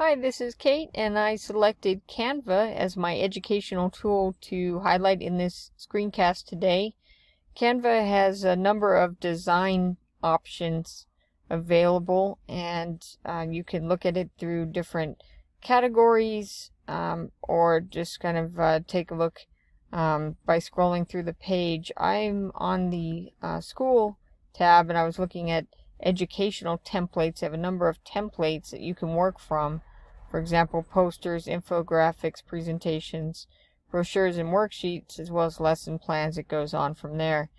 Hi, this is Kate, and I selected Canva as my educational tool to highlight in this screencast today. Canva has a number of design options available, and you can look at it through different categories, or just kind of take a look by scrolling through the page. I'm on the school tab, and I was looking at educational templates. They have a number of templates that you can work from. For example, posters, infographics, presentations, brochures, and worksheets, as well as lesson plans. It goes on from there.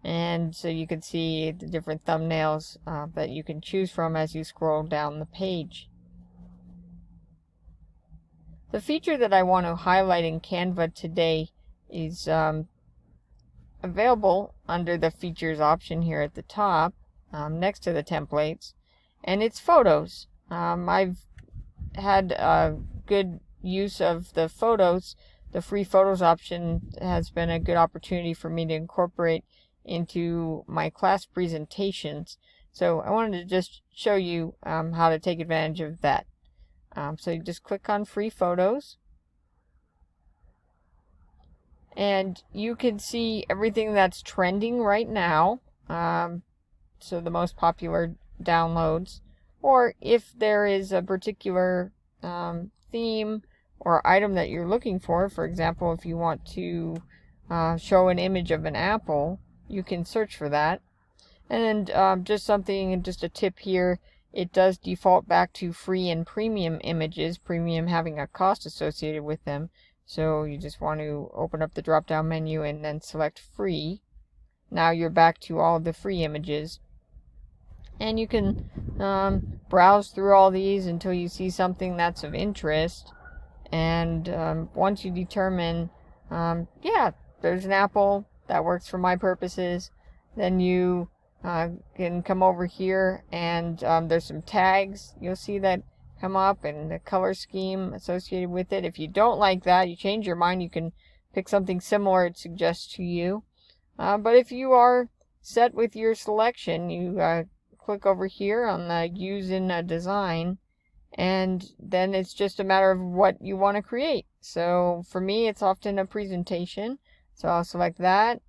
And so you can see the different thumbnails that you can choose from as you scroll down the page. The feature that I want to highlight in Canva today is available under the features option here at the top, next to the templates, and it's photos. I've had good use of the photos. The free photos option has been a good opportunity for me to incorporate into my class presentations. So I wanted to just show you how to take advantage of that. So you just click on free photos, and you can see everything that's trending right now. So the most popular downloads, or if there is a particular theme or item that you're looking for example, if you want to show an image of an apple, you can search for that. And just a tip here, it does default back to free and premium images, premium having a cost associated with them. So you just want to open up the drop down menu and then select free. Now you're back to all the free images. And you can browse through all these until you see something that's of interest. And once you determine, yeah, there's an apple that works for my purposes, then you can come over here, and there's some tags you'll see that come up and the color scheme associated with it. If you don't like that, you change your mind, you can pick something similar it suggests to you. But if you are set with your selection, you click over here on the use in a design, and then it's just a matter of what you want to create. So for me, it's often a presentation, so I'll select that,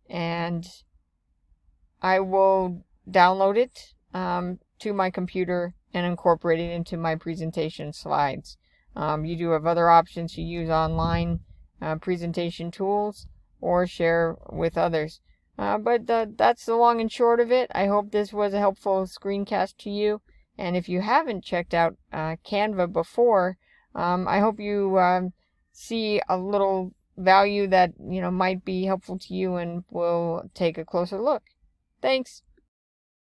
and I will download it to my computer and incorporate it into my presentation slides. You do have other options to use online presentation tools or share with others. But that's the long and short of it. I hope this was a helpful screencast to you. And if you haven't checked out Canva before, I hope you see a little value that might be helpful to you and will take a closer look. Thanks.